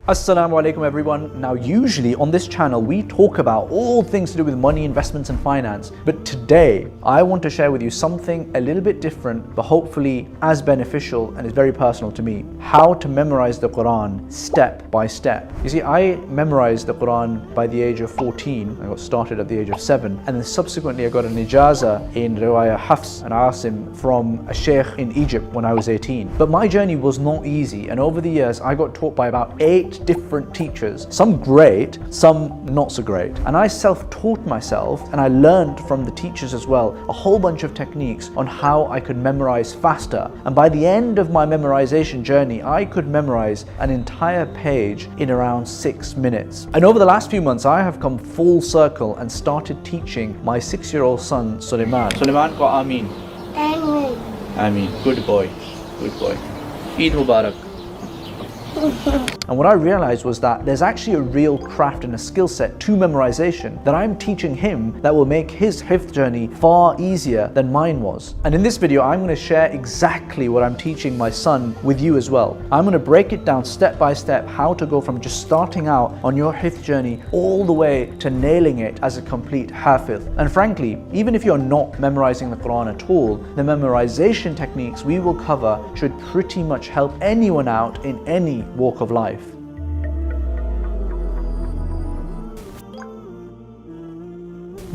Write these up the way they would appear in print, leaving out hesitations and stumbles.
Assalamu alaikum everyone. Now usually on this channel we talk about all things to do with money, investments and finance, but today I want to share with you something a little bit different but hopefully as beneficial and is very personal to me. How to memorize the Qur'an step by step. You see, I memorized the Qur'an by the age of 14. I got started at the age of 7 and then subsequently I got an ijaza in Riwayah Hifdh and Asim from a sheikh in Egypt when I was 18. But my journey was not easy, and over the years I got taught by about 8 different teachers, some great, some not so great. And I self-taught myself and I learned from the teachers as well a whole bunch of techniques on how I could memorize faster. And by the end of my memorization journey, I could memorize an entire page in around 6 minutes. And over the last few months, I have come full circle and started teaching my 6-year-old son, Suleiman. Suleiman, go Ameen. Ameen. Ameen. Good boy. Good boy. Eid Mubarak. And what I realized was that there's actually a real craft and a skill set to memorization that I'm teaching him that will make his Hifdh journey far easier than mine was. And in this video, I'm going to share exactly what I'm teaching my son with you as well. I'm going to break it down step by step how to go from just starting out on your Hifdh journey all the way to nailing it as a complete Hafidh. And frankly, even if you're not memorizing the Qur'an at all, the memorization techniques we will cover should pretty much help anyone out in any walk of life.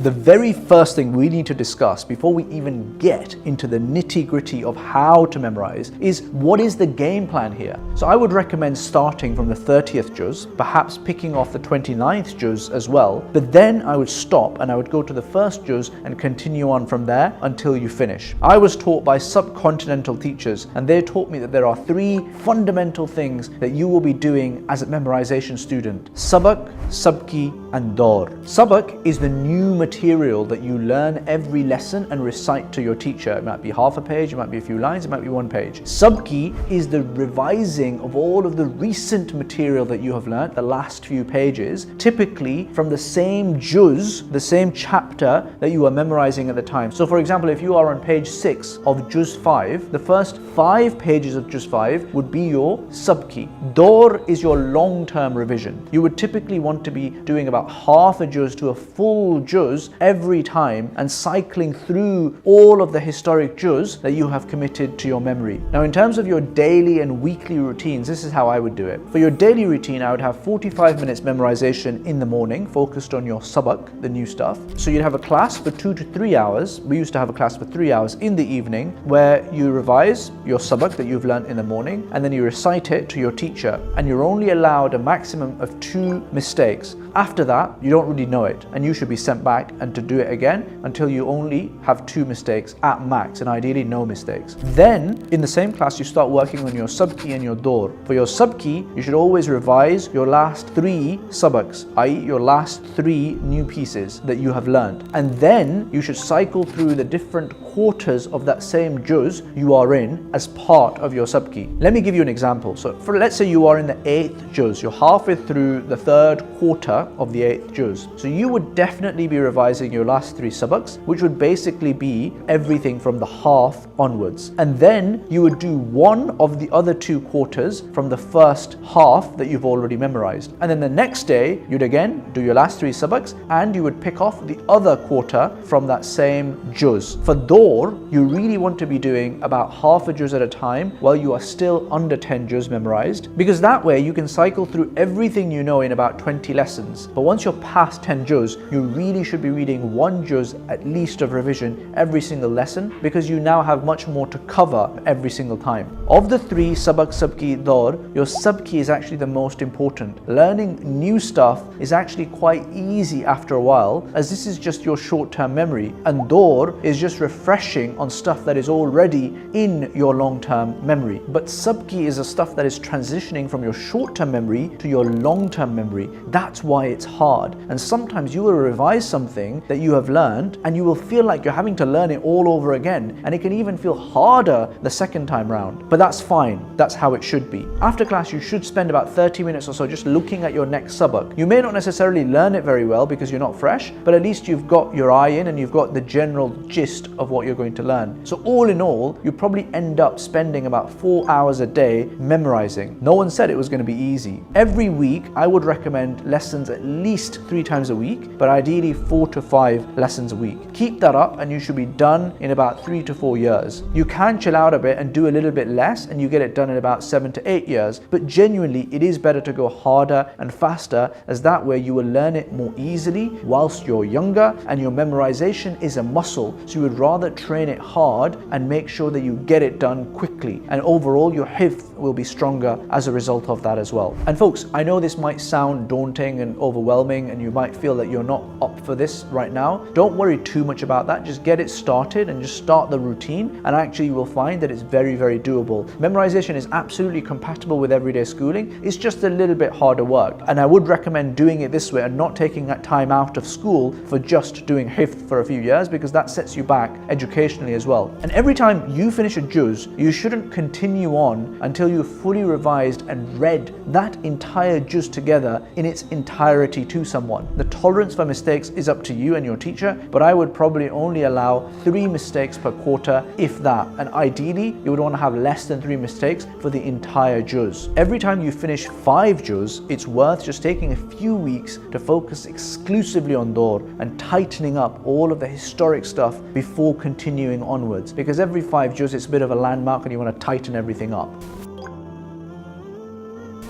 The very first thing we need to discuss before we even get into the nitty-gritty of how to memorize is what is the game plan here. So I would recommend starting from the 30th juz, perhaps picking off the 29th juz as well, but then I would stop and I would go to the first juz and continue on from there until you finish. I was taught by subcontinental teachers and they taught me that there are 3 fundamental things that you will be doing as a memorization student: sabak, sabki and dor. Sabak is the new material that you learn every lesson and recite to your teacher. It might be half a page, it might be a few lines, it might be 1 page. Sabki is the revising of all of the recent material that you have learned, the last few pages, typically from the same juz, the same chapter that you are memorizing at the time. So for example, if you are on page 6 of juz 5, the first 5 pages of juz 5 would be your sabki. Dor is your long-term revision. You would typically want to be doing about half a juz to a full juz every time and cycling through all of the historic juz that you have committed to your memory. Now in terms of your daily and weekly routines, this is how I would do it. For your daily routine, I would have 45 minutes memorization in the morning focused on your sabak, the new stuff. So you'd have a class for 2 to 3 hours. We used to have a class for 3 hours in the evening where you revise your sabak that you've learned in the morning and then you recite it to your teacher, and you're only allowed a maximum of 2 mistakes. After that, you don't really know it and you should be sent back and to do it again until you only have 2 mistakes at max and ideally no mistakes. Then in the same class you start working on your sabki and your dor. For your sabki, you should always revise your last 3 sabaks, i.e. your last 3 new pieces that you have learned, and then you should cycle through the different quarters of that same juz you are in as part of your sabki. Let me give you an example. So let's say you are in the 8th juz, you're halfway through the 3rd quarter of the 8th juz. So you would definitely be revising your last 3 sabaks, which would basically be everything from the half onwards. And then you would do 1 of the other 2 quarters from the first half that you've already memorized. And then the next day, you'd again do your last 3 sabaks and you would pick off the other quarter from that same juz. For dor, you really want to be doing about half a juz at a time while you are still under 10 juz memorized, because that way you can cycle through everything you know in about 20 lessons. But once you're past 10 juz, you really should be reading 1 juz at least of revision every single lesson, because you now have much more to cover every single time. Of the 3, sabak, sabki, dor, your sabki is actually the most important. Learning new stuff is actually quite easy after a while, as this is just your short-term memory, and dor is just refreshing on stuff that is already in your long-term memory. But sabki is the stuff that is transitioning from your short-term memory to your long-term memory. That's why it's hard. And sometimes you will revise something that you have learned and you will feel like you're having to learn it all over again, and it can even feel harder the second time round. But that's fine, that's how it should be. After class, you should spend about 30 minutes or so just looking at your next sabak. You may not necessarily learn it very well because you're not fresh, but at least you've got your eye in and you've got the general gist of what you're going to learn. So all in all, you probably end up spending about 4 hours a day memorizing. No one said it was going to be easy. Every week, I would recommend lessons at least 3 times a week, but ideally 4 to 5 lessons a week. Keep that up and you should be done in about 3 to 4 years. You can chill out a bit and do a little bit less and you get it done in about 7 to 8 years, but genuinely it is better to go harder and faster, as that way you will learn it more easily whilst you're younger, and your memorization is a muscle, so you would rather train it hard and make sure that you get it done quickly, and overall your hifdh will be stronger as a result of that as well. And folks, I know this might sound daunting and overwhelming and you might feel that you're not up for this right now. Don't worry too much about that. Just get it started and just start the routine, and actually you will find that it's very, very doable. Memorization is absolutely compatible with everyday schooling. It's just a little bit harder work, and I would recommend doing it this way and not taking that time out of school for just doing hifdh for a few years, because that sets you back educationally as well. And every time you finish a juz, you shouldn't continue on until you've fully revised and read that entire juz together in its entirety to someone. The tolerance for mistakes is up to you and your teacher, but I would probably only allow 3 mistakes per quarter, if that, and ideally you would want to have less than 3 mistakes for the entire juz. Every time you finish 5 juz, it's worth just taking a few weeks to focus exclusively on Dor and tightening up all of the historic stuff before continuing onwards, because every 5 juz it's a bit of a landmark and you want to tighten everything up.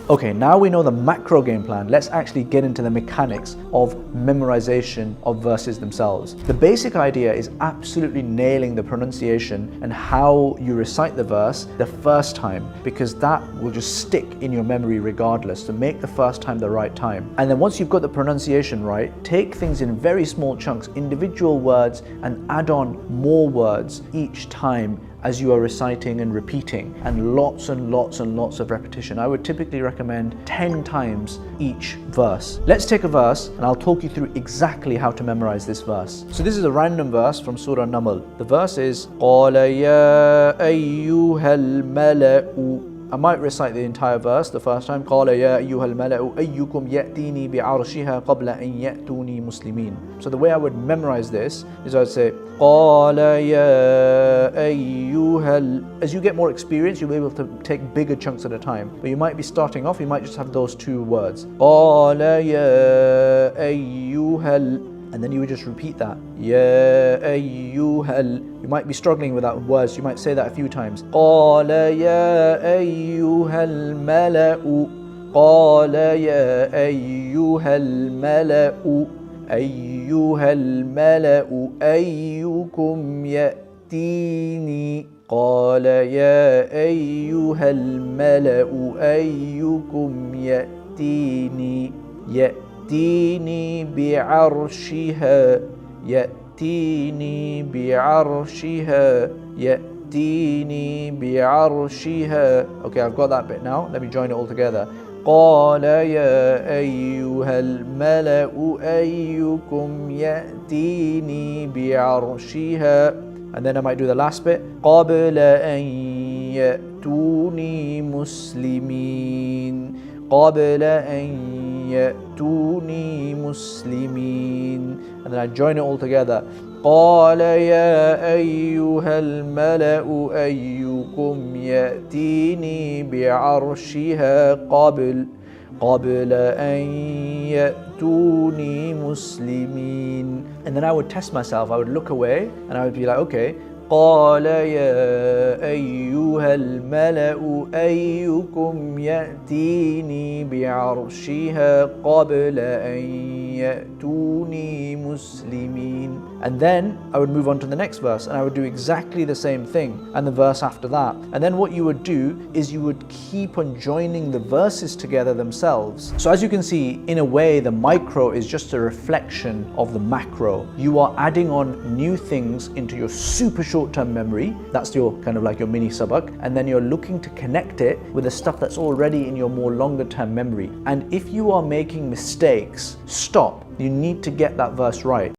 Okay, now we know the macro game plan, let's actually get into the mechanics of memorization of verses themselves. The basic idea is absolutely nailing the pronunciation and how you recite the verse the first time, because that will just stick in your memory regardless. So make the first time the right time. And then once you've got the pronunciation right, take things in very small chunks, individual words, and add on more words each time as you are reciting and repeating, and lots and lots and lots of repetition. I would typically recommend 10 times each verse. Let's take a verse and I'll talk you through exactly how to memorize this verse. So this is a random verse from Surah Naml. The verse is قَالَ يَا أَيُّهَا الْمَلَأُ. I might recite the entire verse the first time. قَالَ يَا أَيُّهَا الْمَلَأُ أَيُّكُمْ يَأْتِينِي بِعَرْشِهَا قَبْلَ أَنْ يَأْتُونِي مُسْلِمِينَ. So the way I would memorize this is I would say قَالَ يَا أَيُّهَا. As you get more experience, you'll be able to take bigger chunks at a time. But you might be starting off, you might just have those 2 words. قَالَ يَا أَيُّهَا. And then you would just repeat that. Ya ayyuhal. You might be struggling with that word, so you might say that a few times. Qala ya ayyuhal mala'u. Qala ya ayyuhal mala'u. Ayyuhal mala'u. Ayyukum ya'tini. Qala ya ayyuhal mala'u. Ayyukum ya'tini. يأتيني بعرشها يأتيني بعرشها يأتيني بعرشها. Okay, I've got that bit now. Let me join it all together. قال يا أيها الملأ أيكم يأتيني بعرشها. And then I might do the last bit. قبل أن يأتوني مسلمين. قبل أن يأتوني مسلمين. And then I join it all together. قال يا أيها الملأ أيكم يأتيني بعرشها قبل أن يأتوني مسلمين. And then I would test myself. I would look away and I would be like, okay. قال يا أيها الملأ أيكم يأتيني بعرشها قبل أن يأتوني مسلمين. And then I would move on to the next verse and I would do exactly the same thing, and the verse after that. And then what you would do is you would keep on joining the verses together themselves. So as you can see, in a way, the micro is just a reflection of the macro. You are adding on new things into your super short short-term memory, that's your kind of like your mini sabak, and then you're looking to connect it with the stuff that's already in your more longer-term memory. And if you are making mistakes, stop. You need to get that verse right.